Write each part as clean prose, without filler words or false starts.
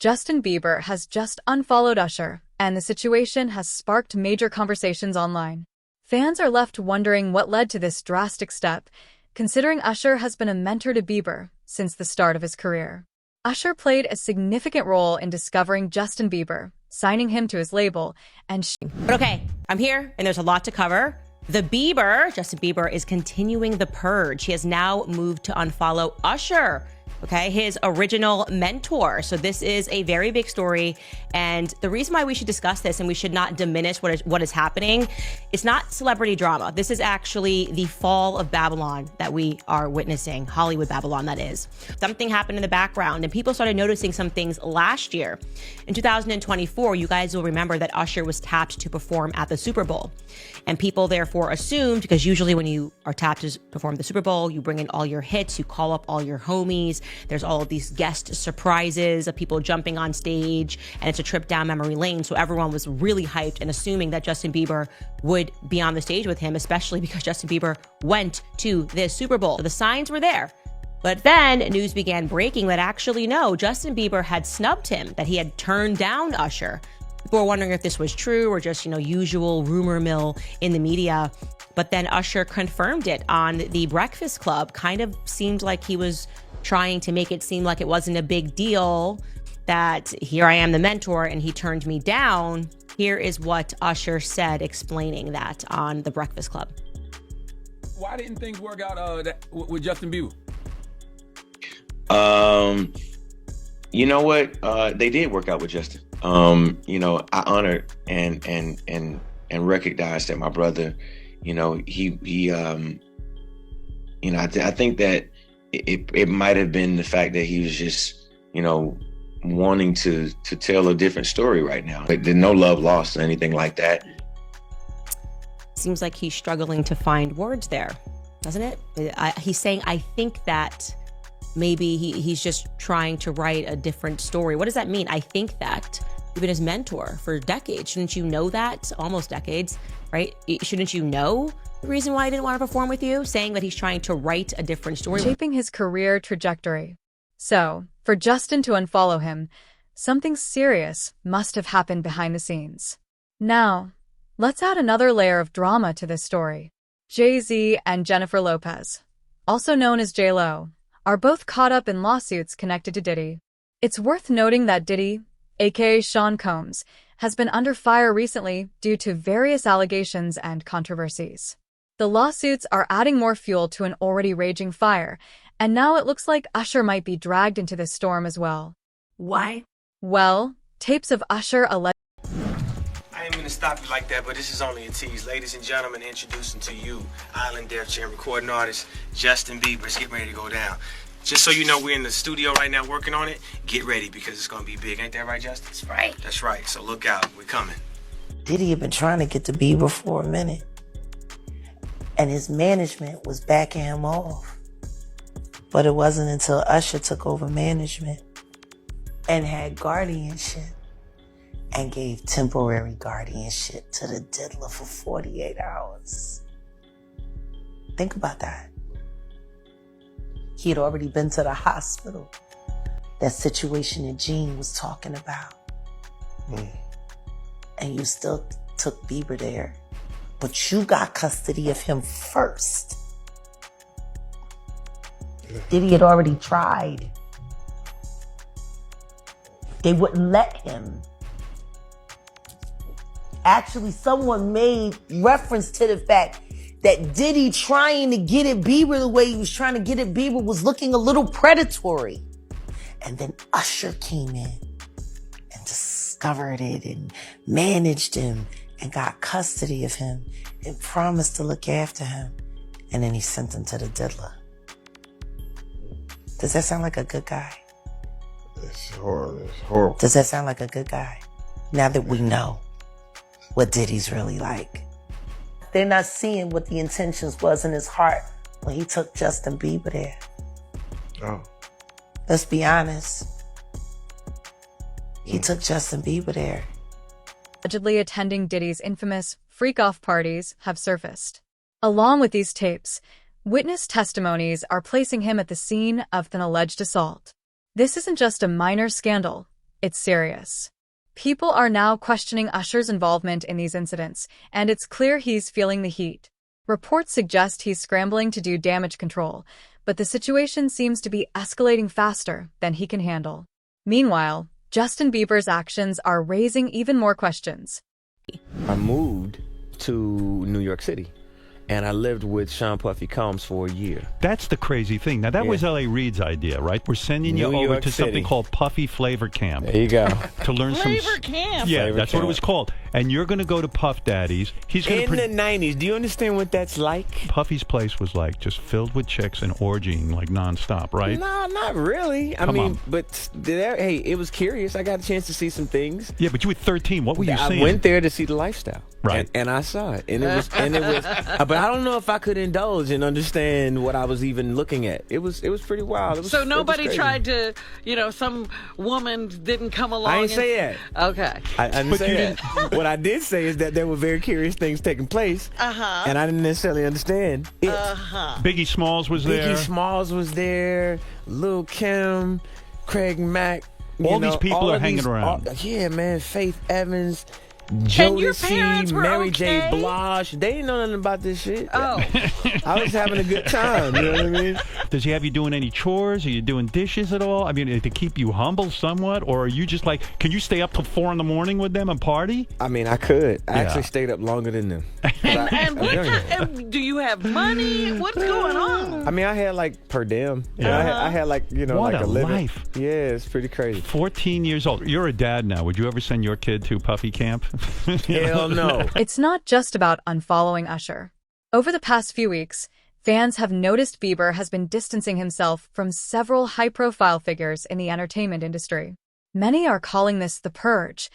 Justin Bieber has just unfollowed Usher, and the situation has sparked major conversations online. Fans are left wondering what led to this drastic step, considering Usher has been a mentor to Bieber since the start of his career. Usher played a significant role in discovering Justin Bieber, signing him to his label, and But okay, I'm here, and there's a lot to cover. Justin Bieber, is continuing the purge. He has now moved to unfollow Usher, okay, his original mentor. So this is a very big story. And the reason why we should discuss this and we should not diminish what is happening, it's not celebrity drama. This is actually the fall of Babylon that we are witnessing, Hollywood Babylon, that is. Something happened in the background and people started noticing some things last year. In 2024, you guys will remember that Usher was tapped to perform at the Super Bowl. And people therefore assumed, because usually when you are tapped to perform the Super Bowl, you bring in all your hits, you call up all your homies. There's all of these guest surprises of people jumping on stage, and it's a trip down memory lane. So everyone was really hyped and assuming that Justin Bieber would be on the stage with him, especially because Justin Bieber went to this Super Bowl. So the signs were there. But then news began breaking that actually, no, Justin Bieber had snubbed him, that he had turned down Usher. People were wondering if this was true or just, usual rumor mill in the media. But then Usher confirmed it on the Breakfast Club. Kind of seemed like he was trying to make it seem like it wasn't a big deal, that here I am the mentor and he turned me down. Here is what Usher said explaining that on the Breakfast Club. Why didn't things work out with Justin Bieber? You know what? They did work out with Justin. I honored and recognized that my brother, I think that it might have been the fact that he was just, wanting to tell a different story right now. But there's no love lost or anything like that. Seems like he's struggling to find words there, doesn't it? He's saying, I think that maybe he's just trying to write a different story. What does that mean? I think that. You've been his mentor for decades. Shouldn't you know that? Almost decades, right? Shouldn't you know the reason why he didn't want to perform with you? Saying that he's trying to write a different story. Shaping his career trajectory. So, for Justin to unfollow him, something serious must have happened behind the scenes. Now, let's add another layer of drama to this story. Jay-Z and Jennifer Lopez, also known as J-Lo, are both caught up in lawsuits connected to Diddy. It's worth noting that Diddy, aka Sean Combs, has been under fire recently due to various allegations and controversies. The lawsuits are adding more fuel to an already raging fire, and now it looks like Usher might be dragged into this storm as well. Why? Well, tapes of Usher allegedly. I ain't gonna stop you like that, but this is only a tease. Ladies and gentlemen, introducing to you, Island Def Jam recording artist, Justin Bieber. It's getting ready to go down. Just so you know, we're in the studio right now working on it. Get ready because it's gonna be big. Ain't that right, Justin? That's right. That's right. So look out. We're coming. Diddy had been trying to get to Bieber for a minute. And his management was backing him off. But it wasn't until Usher took over management and had guardianship and gave temporary guardianship to the diddler for 48 hours. Think about that. He had already been to the hospital. That situation that Gene was talking about. And you still took Bieber there. But you got custody of him first. Diddy had already tried. They wouldn't let him. Actually, someone made reference to the fact that Diddy trying to get at Bieber the way he was trying to get at Bieber was looking a little predatory. And then Usher came in and discovered it and managed him and got custody of him and promised to look after him. And then he sent him to the diddler. Does that sound like a good guy? It's horrible. It's horrible. Does that sound like a good guy? Now that we know what Diddy's really like. They're not seeing what the intentions was in his heart when he took Justin Bieber there. Oh. Let's be honest. He took Justin Bieber there. Allegedly attending Diddy's infamous freak-off parties have surfaced. Along with these tapes, witness testimonies are placing him at the scene of an alleged assault. This isn't just a minor scandal. It's serious. People are now questioning Usher's involvement in these incidents, and it's clear he's feeling the heat. Reports suggest he's scrambling to do damage control, but the situation seems to be escalating faster than he can handle. Meanwhile, Justin Bieber's actions are raising even more questions. I moved to New York City, and I lived with Sean Puffy Combs for a year. That's the crazy thing. Now, that was L.A. Reid's idea, right? We're sending you over to something called Puffy Flavor Camp. There you go. To learn Flavor Camp? Yeah, Flavor that's Camp. what it was called. And you're going to go to Puff Daddy's. He's going In the 90s, do you understand what that's like? Puffy's place was like just filled with chicks and orgying like nonstop, right? No, not really. I Come mean, on. but hey, it was curious. I got a chance to see some things. Yeah, but you were 13. What were you I seeing? went there to see the lifestyle. Right. And I saw it. And it was but I don't know if I could indulge and understand what I was even looking at. It was pretty wild. So nobody tried to, some woman didn't come along. I didn't say that. Okay. I didn't say that. What I did say is that there were very curious things taking place. And I didn't necessarily understand it. Biggie Smalls was there. Biggie Smalls was there. Lil' Kim, Craig Mack. All these people are hanging around. Yeah, man. Faith Evans. And your parents Jodeci, were Mary okay? J. Blige. They didn't know nothing about this shit. Oh. I was having a good time. You know what I mean? Does he have you doing any chores? Are you doing dishes at all? I mean, to keep you humble somewhat? Or are you just like, can you stay up till 4 in the morning with them and party? I mean, I could. I actually stayed up longer than them. And do you have money? What's going on? I mean, I had like per diem. I had like, What like a a living. life. Yeah, it's pretty crazy. 14 years old. You're a dad now. Would you ever send your kid to Puffy Camp? Hell no. It's not just about unfollowing Usher. Over the past few weeks, fans have noticed Bieber has been distancing himself from several high-profile figures in the entertainment industry. Many are calling this the purge,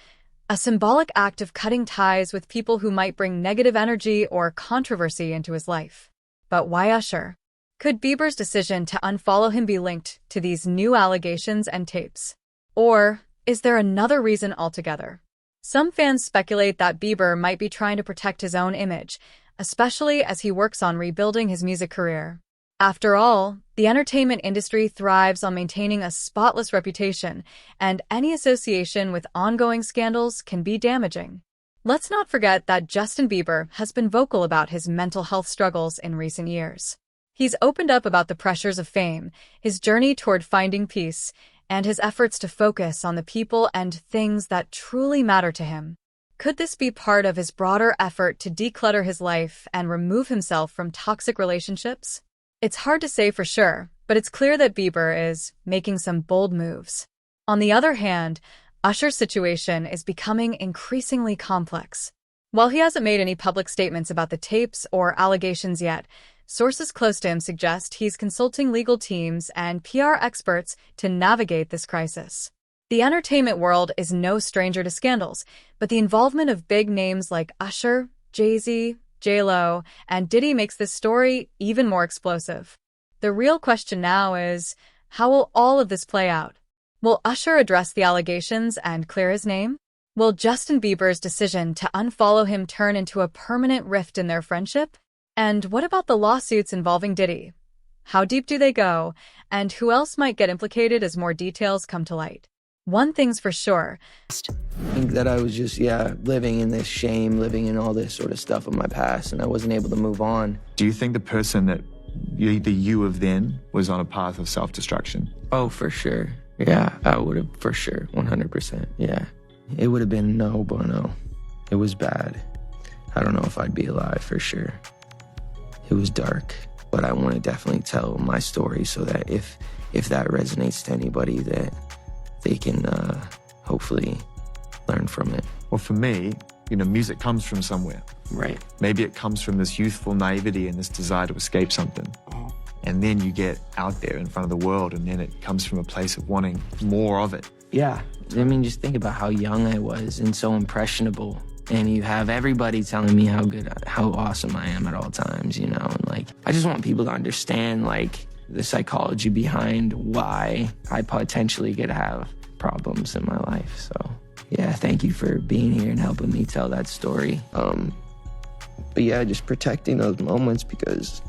a symbolic act of cutting ties with people who might bring negative energy or controversy into his life. But why Usher? Could Bieber's decision to unfollow him be linked to these new allegations and tapes? Or is there another reason altogether? Some fans speculate that Bieber might be trying to protect his own image, especially as he works on rebuilding his music career. After all, the entertainment industry thrives on maintaining a spotless reputation, and any association with ongoing scandals can be damaging. Let's not forget that Justin Bieber has been vocal about his mental health struggles in recent years. He's opened up about the pressures of fame, his journey toward finding peace, and his efforts to focus on the people and things that truly matter to him. Could this be part of his broader effort to declutter his life and remove himself from toxic relationships? It's hard to say for sure, but it's clear that Bieber is making some bold moves. On the other hand, Usher's situation is becoming increasingly complex. While he hasn't made any public statements about the tapes or allegations yet, sources close to him suggest he's consulting legal teams and PR experts to navigate this crisis. The entertainment world is no stranger to scandals, but the involvement of big names like Usher, Jay-Z, J-Lo, and Diddy makes this story even more explosive. The real question now is, how will all of this play out? Will Usher address the allegations and clear his name? Will Justin Bieber's decision to unfollow him turn into a permanent rift in their friendship? And what about the lawsuits involving Diddy? How deep do they go? And who else might get implicated as more details come to light? One thing's for sure. I think that I was just, living in this shame, living in all this sort of stuff of my past, and I wasn't able to move on. Do you think the person that the you of then was on a path of self-destruction? Oh, for sure. Yeah, I would have, for sure, 100%, yeah. It would have been no bueno. It was bad. I don't know if I'd be alive, for sure. It was dark, but I want to definitely tell my story so that if that resonates to anybody, that they can hopefully learn from it. Well, for me, music comes from somewhere. Right. Maybe it comes from this youthful naivety and this desire to escape something. And then you get out there in front of the world, and then it comes from a place of wanting more of it. Yeah. I mean, just think about how young I was and so impressionable. And you have everybody telling me how awesome I am at all times, and I just want people to understand, the psychology behind why I potentially could have problems in my life. So, yeah, thank you for being here and helping me tell that story. But yeah, just protecting those moments, because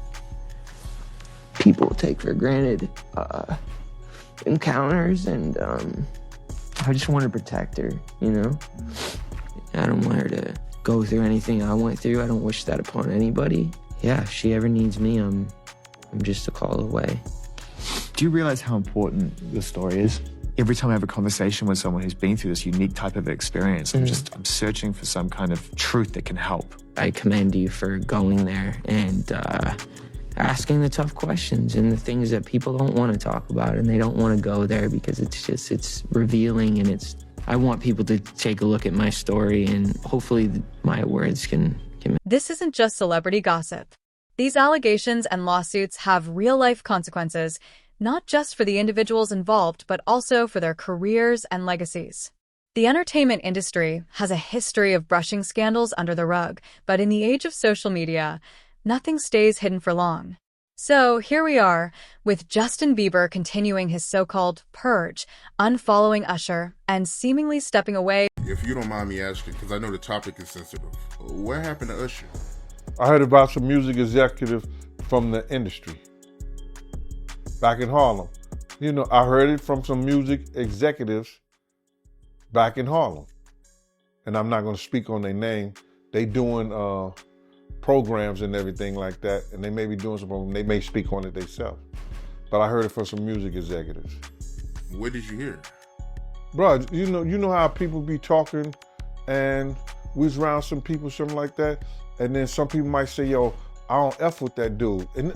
people take for granted encounters, and I just want to protect her, you know? I don't want her to go through anything I went through. I don't wish that upon anybody. Yeah, if she ever needs me, I'm just a call away. Do you realize how important this story is? Every time I have a conversation with someone who's been through this unique type of experience, I'm searching for some kind of truth that can help. I commend you for going there and asking the tough questions and the things that people don't want to talk about, and they don't want to go there because it's revealing, and I want people to take a look at my story, and hopefully my words can. This isn't just celebrity gossip. These allegations and lawsuits have real-life consequences, not just for the individuals involved, but also for their careers and legacies. The entertainment industry has a history of brushing scandals under the rug, but in the age of social media, nothing stays hidden for long. So here we are, with Justin Bieber continuing his so-called purge, unfollowing Usher, and seemingly stepping away. If you don't mind me asking, because I know the topic is sensitive, what happened to Usher? I heard about some music executive from the industry back in Harlem. You know, I heard it from some music executives back in Harlem. And I'm not going to speak on their name. They doing programs and everything like that, and they may be doing some programs. They may speak on it themselves. But I heard it from some music executives. Where did you hear it? Bro, you know how people be talking, and we was around some people, something like that, and then some people might say, yo, I don't F with that dude. And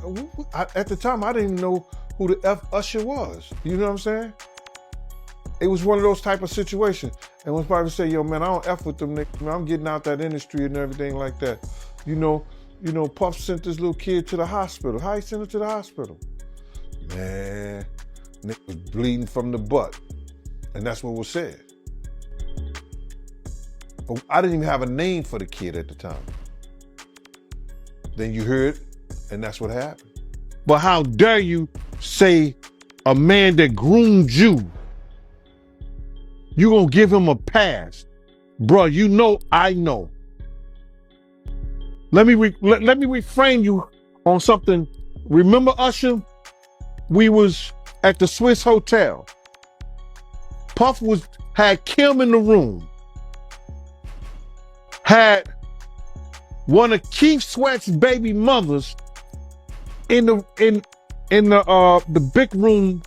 at the time, I didn't even know who the F Usher was. You know what I'm saying? It was one of those type of situations. And when somebody say, yo, man, I don't F with them niggas, man, I'm getting out that industry and everything like that. You know, Puff sent this little kid to the hospital. How he sent him to the hospital? Man, nigga was bleeding from the butt. And that's what was said. But I didn't even have a name for the kid at the time. Then you heard, and that's what happened. But how dare you say a man that groomed you, you gonna give him a pass? Bruh, you know I know. Let me reframe you on something. Remember Usher? We was at the Swiss Hotel. Puff had Kim in the room. Had one of Keith Sweat's baby mothers in the big room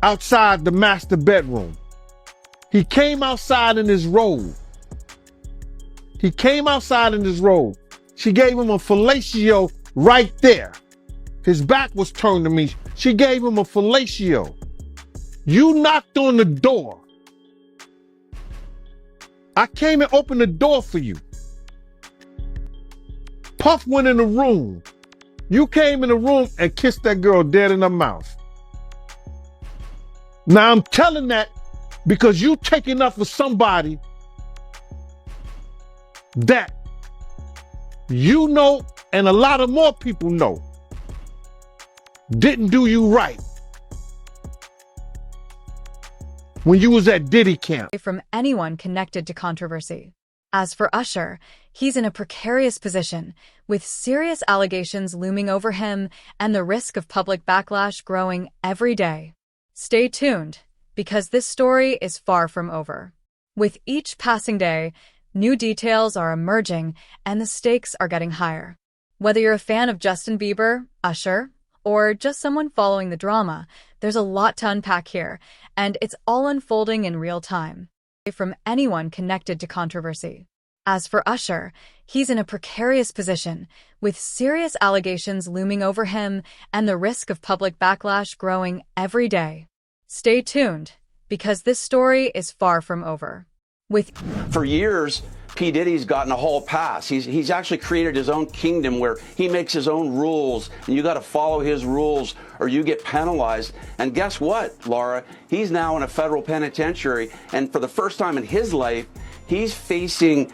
outside the master bedroom. He came outside in his robe. She gave him a fellatio right there. His back was turned to me. She gave him a fellatio. You knocked on the door. I came and opened the door for you. Puff went in the room. You came in the room and kissed that girl dead in her mouth. Now I'm telling that because you taking up for somebody that you know and a lot of more people know didn't do you right when you was at Diddy camp. From anyone connected to controversy. As for Usher, he's in a precarious position, with serious allegations looming over him and the risk of public backlash growing every day. Stay tuned, because this story is far from over. With each passing day, new details are emerging and the stakes are getting higher. Whether you're a fan of Justin Bieber, Usher, or just someone following the drama, there's a lot to unpack here, and it's all unfolding in real time. From anyone connected to controversy. As for Usher, he's in a precarious position, with serious allegations looming over him and the risk of public backlash growing every day. Stay tuned, because this story is far from over. For years, P. Diddy's gotten a hall pass. He's actually created his own kingdom where he makes his own rules, and you got to follow his rules or you get penalized. And guess what, Laura? He's now in a federal penitentiary, and for the first time in his life, he's facing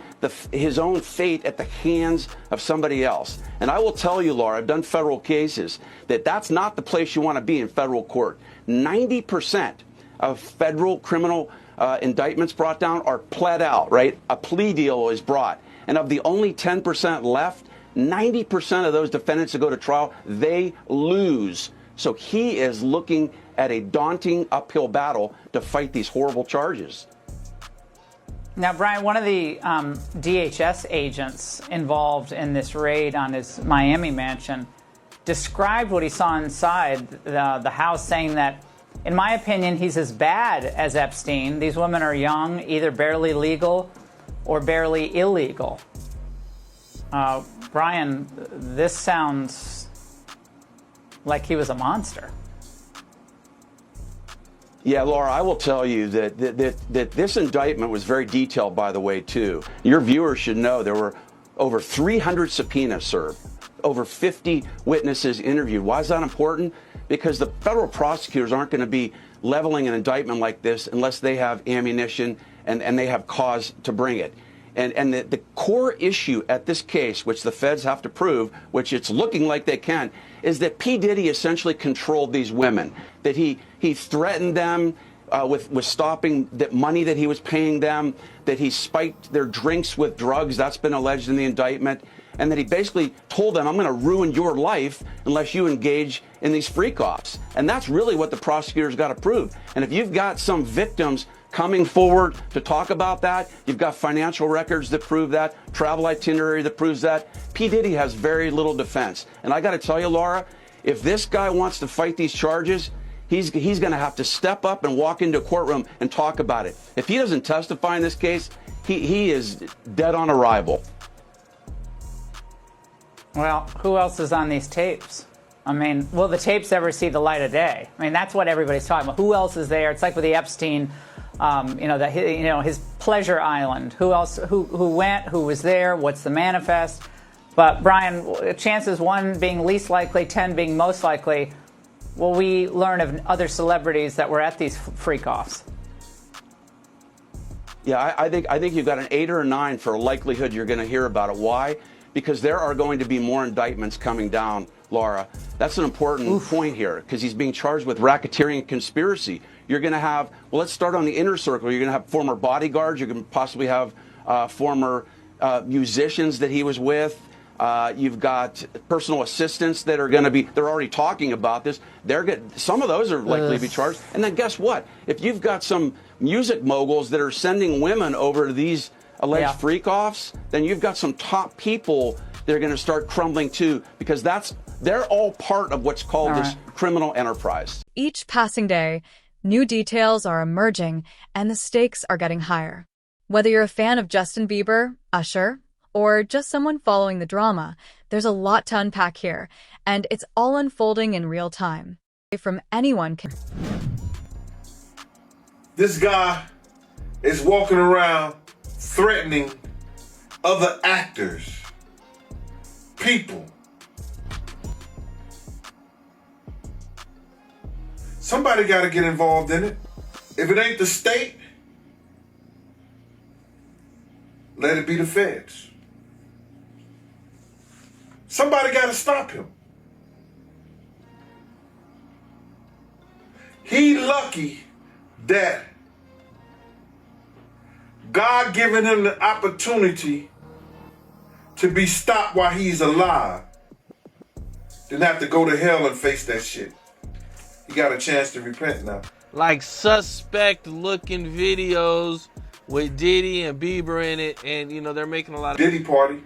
his own fate at the hands of somebody else. And I will tell you, Laura, I've done federal cases, that's not the place you want to be in federal court. 90% of federal criminal indictments brought down are pled out, right? A plea deal is brought. And of the only 10% left, 90% of those defendants that go to trial, they lose. So he is looking at a daunting uphill battle to fight these horrible charges. Now, Brian, one of the DHS agents involved in this raid on his Miami mansion described what he saw inside the house, saying that, in my opinion, he's as bad as Epstein. These women are young, either barely legal or barely illegal. Brian, this sounds like he was a monster. Yeah, Laura, I will tell you that this indictment was very detailed, by the way, too. Your viewers should know there were over 300 subpoenas served, over 50 witnesses interviewed. Why is that important? Because the federal prosecutors aren't going to be leveling an indictment like this unless they have ammunition and they have cause to bring it. And the core issue at this case, which the feds have to prove, which it's looking like they can, is that P. Diddy essentially controlled these women, that he threatened them with stopping the money that he was paying them, that he spiked their drinks with drugs, that's been alleged in the indictment, and that he basically told them, I'm going to ruin your life unless you engage in these freak-offs. And that's really what the prosecutors got to prove. And if you've got some victims coming forward to talk about that, you've got financial records that prove that, travel itinerary that proves that, P. Diddy has very little defense. And I got to tell you, Laura, if this guy wants to fight these charges, he's going to have to step up and walk into a courtroom and talk about it. If he doesn't testify in this case, he is dead on arrival. Well, who else is on these tapes? I mean, will the tapes ever see the light of day? I mean, that's what everybody's talking about. Who else is there? It's like with the Epstein, his pleasure island. Who else? Who went? Who was there? What's the manifest? But Brian, chances 1 being least likely, 10 being most likely. Will we learn of other celebrities that were at these freak-offs? Yeah, I think you've got an 8 or a 9 for a likelihood you're going to hear about it. Why? Because there are going to be more indictments coming down, Laura. That's an important point here, because he's being charged with racketeering and conspiracy. You're going to have, well, let's start on the inner circle. You're going to have former bodyguards. You're going to possibly have former musicians that he was with. You've got personal assistants that are going to be, they're already talking about this. Some of those are likely to be charged. And then guess what? If you've got some music moguls that are sending women over to these alleged freak-offs, then you've got some top people that are going to start crumbling too, because they're all part of what's called this criminal enterprise. Each passing day, new details are emerging and the stakes are getting higher. Whether you're a fan of Justin Bieber, Usher, or just someone following the drama, there's a lot to unpack here, and it's all unfolding in real time. From anyone can. This guy is walking around threatening other actors, people. Somebody got to get involved in it. If it ain't the state, let it be the feds. Somebody got to stop him. He lucky that God given him the opportunity to be stopped while he's alive, didn't have to go to hell and face that shit. He got a chance to repent now. Like suspect looking videos with Diddy and Bieber in it, and they're making a lot of Diddy party.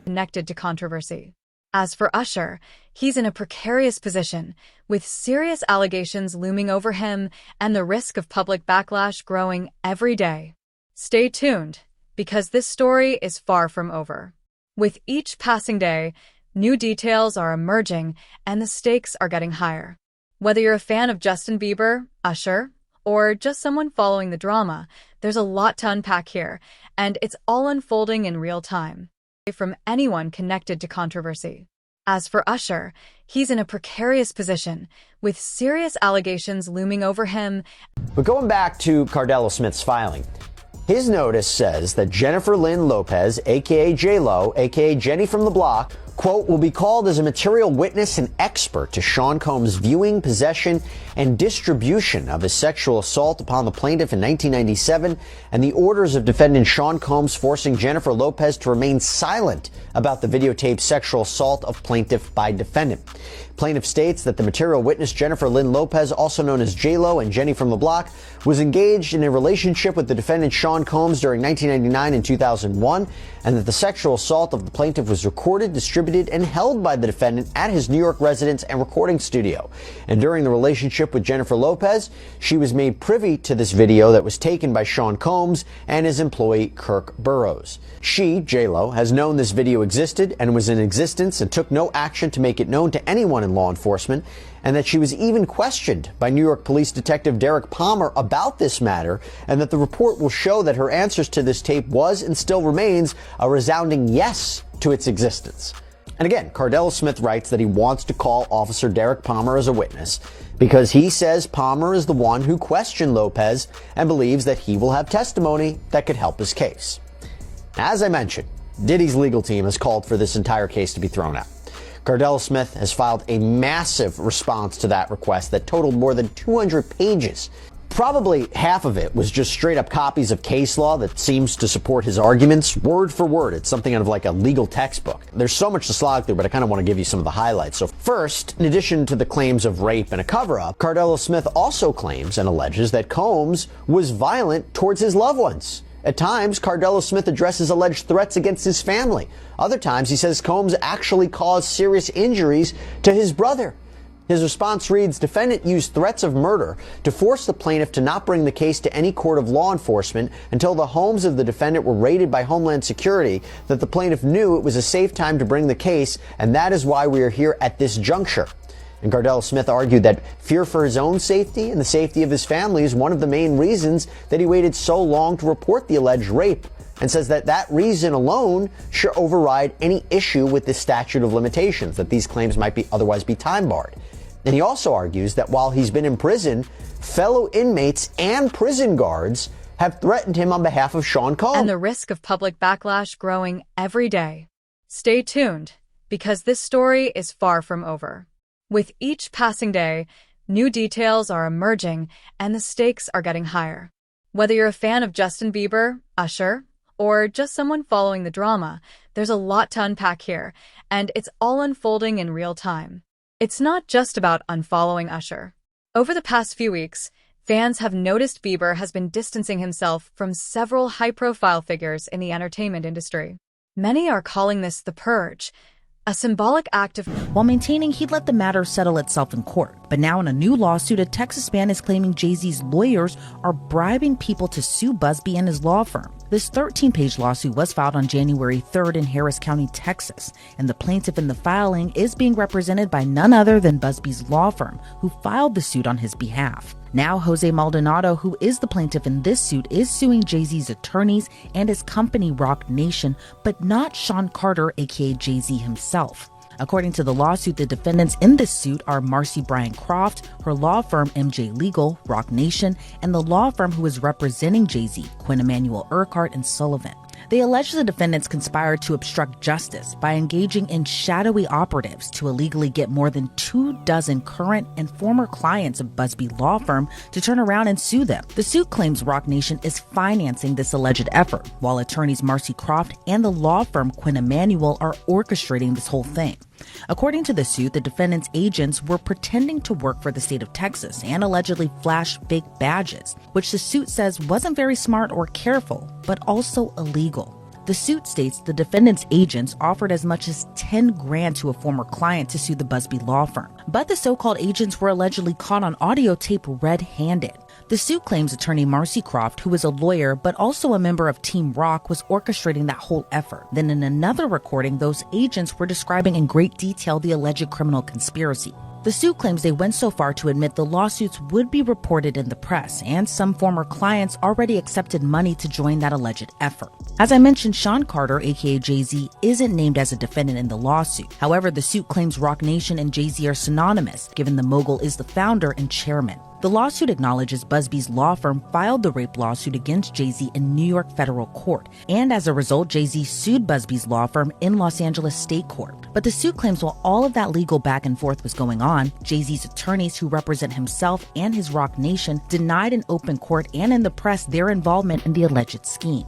Connected to controversy. As for Usher, he's in a precarious position, with serious allegations looming over him and the risk of public backlash growing every day. Stay tuned, because this story is far from over. With each passing day, new details are emerging and the stakes are getting higher. Whether you're a fan of Justin Bieber, Usher, or just someone following the drama, there's a lot to unpack here, and it's all unfolding in real time. From anyone connected to controversy. As for Usher, he's in a precarious position, with serious allegations looming over him. But going back to Cardella Smith's filing, his notice says that Jennifer Lynn Lopez, a.k.a. J-Lo, a.k.a. Jenny from the Block, quote, will be called as a material witness and expert to Sean Combs' viewing, possession, and distribution of his sexual assault upon the plaintiff in 1997 and the orders of defendant Sean Combs forcing Jennifer Lopez to remain silent about the videotaped sexual assault of plaintiff by defendant. Plaintiff states that the material witness Jennifer Lynn Lopez, also known as J-Lo and Jenny from the Block, was engaged in a relationship with the defendant Sean Combs during 1999 and 2001, and that the sexual assault of the plaintiff was recorded, distributed, and held by the defendant at his New York residence and recording studio. And during the relationship with Jennifer Lopez, she was made privy to this video that was taken by Sean Combs and his employee Kirk Burrows. She, J-Lo, has known this video existed and was in existence and took no action to make it known to anyone in law enforcement, and that she was even questioned by New York Police Detective Derek Palmer about this matter, and that the report will show that her answers to this tape was and still remains a resounding yes to its existence. And again, Cardell Smith writes that he wants to call Officer Derek Palmer as a witness because he says Palmer is the one who questioned Lopez and believes that he will have testimony that could help his case. As I mentioned, Diddy's legal team has called for this entire case to be thrown out. Cardell Smith has filed a massive response to that request that totaled more than 200 pages. Probably half of it was just straight up copies of case law that seems to support his arguments, word for word. It's something out of like a legal textbook. There's so much to slog through, but I kind of want to give you some of the highlights. So first, in addition to the claims of rape and a cover-up, Cardell Smith also claims and alleges that Combs was violent towards his loved ones. At times, Cardell Smith addresses alleged threats against his family. Other times, he says Combs actually caused serious injuries to his brother. His response reads, defendant used threats of murder to force the plaintiff to not bring the case to any court of law enforcement until the homes of the defendant were raided by Homeland Security, that the plaintiff knew it was a safe time to bring the case, and that is why we are here at this juncture. And Cardell Smith argued that fear for his own safety and the safety of his family is one of the main reasons that he waited so long to report the alleged rape, and says that that reason alone should override any issue with the statute of limitations, that these claims might be otherwise be time barred. And he also argues that while he's been in prison, fellow inmates and prison guards have threatened him on behalf of Sean Combs. And the risk of public backlash growing every day. Stay tuned, because this story is far from over. With each passing day, new details are emerging and the stakes are getting higher. Whether you're a fan of Justin Bieber, Usher, or just someone following the drama, there's a lot to unpack here, and it's all unfolding in real time. It's not just about unfollowing Usher. Over the past few weeks, fans have noticed Bieber has been distancing himself from several high-profile figures in the entertainment industry. Many are calling this the purge, a symbolic act of... While maintaining he'd let the matter settle itself in court. But now in a new lawsuit, a Texas man is claiming Jay-Z's lawyers are bribing people to sue Busby and his law firm. This 13-page lawsuit was filed on January 3rd in Harris County, Texas, and the plaintiff in the filing is being represented by none other than Busby's law firm, who filed the suit on his behalf. Now, Jose Maldonado, who is the plaintiff in this suit, is suing Jay-Z's attorneys and his company, Roc Nation, but not Sean Carter, aka Jay-Z himself. According to the lawsuit, the defendants in this suit are Marcy Bryan Croft, her law firm MJ Legal, Roc Nation, and the law firm who is representing Jay-Z, Quinn Emanuel Urquhart and Sullivan. They allege the defendants conspired to obstruct justice by engaging in shadowy operatives to illegally get more than 24 current and former clients of Busby law firm to turn around and sue them. The suit claims Roc Nation is financing this alleged effort, while attorneys Marcy Croft and the law firm Quinn Emanuel are orchestrating this whole thing. According to the suit, the defendants' agents were pretending to work for the state of Texas and allegedly flashed fake badges, which the suit says wasn't very smart or careful, but also illegal. The suit states the defendants' agents offered as much as $10 grand to a former client to sue the Busby law firm, but the so-called agents were allegedly caught on audio tape red-handed. The suit claims attorney Marcy Croft, who is a lawyer but also a member of Team Rock, was orchestrating that whole effort. Then in another recording, those agents were describing in great detail the alleged criminal conspiracy. The suit claims they went so far to admit the lawsuits would be reported in the press, and some former clients already accepted money to join that alleged effort. As I mentioned, Sean Carter, aka Jay-Z, isn't named as a defendant in the lawsuit. However, the suit claims Roc Nation and Jay-Z are synonymous, given the mogul is the founder and chairman. The lawsuit acknowledges Busby's law firm filed the rape lawsuit against Jay-Z in New York federal court, and as a result, Jay-Z sued Busby's law firm in Los Angeles state court. But the suit claims while all of that legal back and forth was going on, Jay-Z's attorneys who represent himself and his Rock Nation denied in open court and in the press their involvement in the alleged scheme.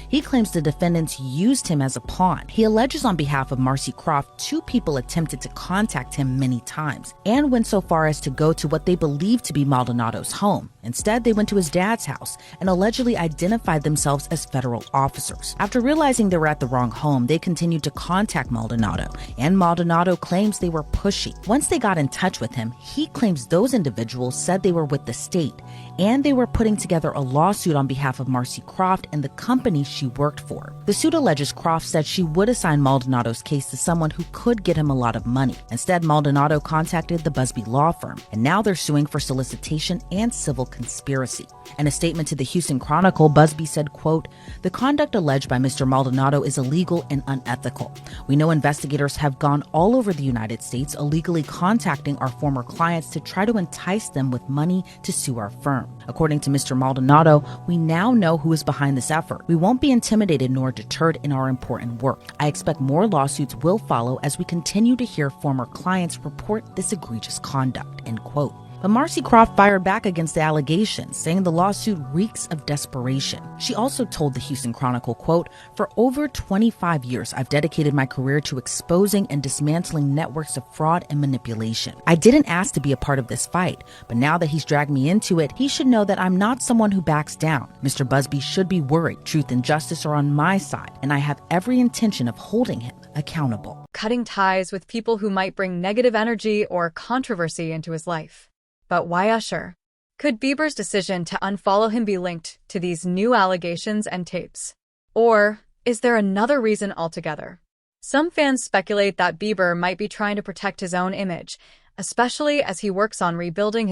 He claims the defendants used him as a pawn. He alleges on behalf of Marcy Croft, 2 people attempted to contact him many times and went so far as to go to what they believed to be Maldonado's home. Instead, they went to his dad's house and allegedly identified themselves as federal officers. After realizing they were at the wrong home, they continued to contact Maldonado, and Maldonado claims they were pushy. Once they got in touch with him, he claims those individuals said they were with the state and they were putting together a lawsuit on behalf of Marcy Croft and the company she worked for. The suit alleges Croft said she would assign Maldonado's case to someone who could get him a lot of money. Instead, Maldonado contacted the Busby law firm, and now they're suing for solicitation and civil conspiracy. In a statement to the Houston Chronicle, Busby said, quote, "The conduct alleged by Mr. Maldonado is illegal and unethical. We know investigators have gone all over the United States illegally contacting our former clients to try to entice them with money to sue our firm. According to Mr. Maldonado, we now know who is behind this effort. We won't be intimidated nor deterred in our important work. I expect more lawsuits will follow as we continue to hear former clients report this egregious conduct," end quote. But Marcy Croft fired back against the allegations, saying the lawsuit reeks of desperation. She also told the Houston Chronicle, quote, "For over 25 years, I've dedicated my career to exposing and dismantling networks of fraud and manipulation. I didn't ask to be a part of this fight, but now that he's dragged me into it, he should know that I'm not someone who backs down. Mr. Busby should be worried. Truth and justice are on my side, and I have every intention of holding him accountable." Cutting ties with people who might bring negative energy or controversy into his life. But why Usher? Could Bieber's decision to unfollow him be linked to these new allegations and tapes? Or is there another reason altogether? Some fans speculate that Bieber might be trying to protect his own image, especially as he works on rebuilding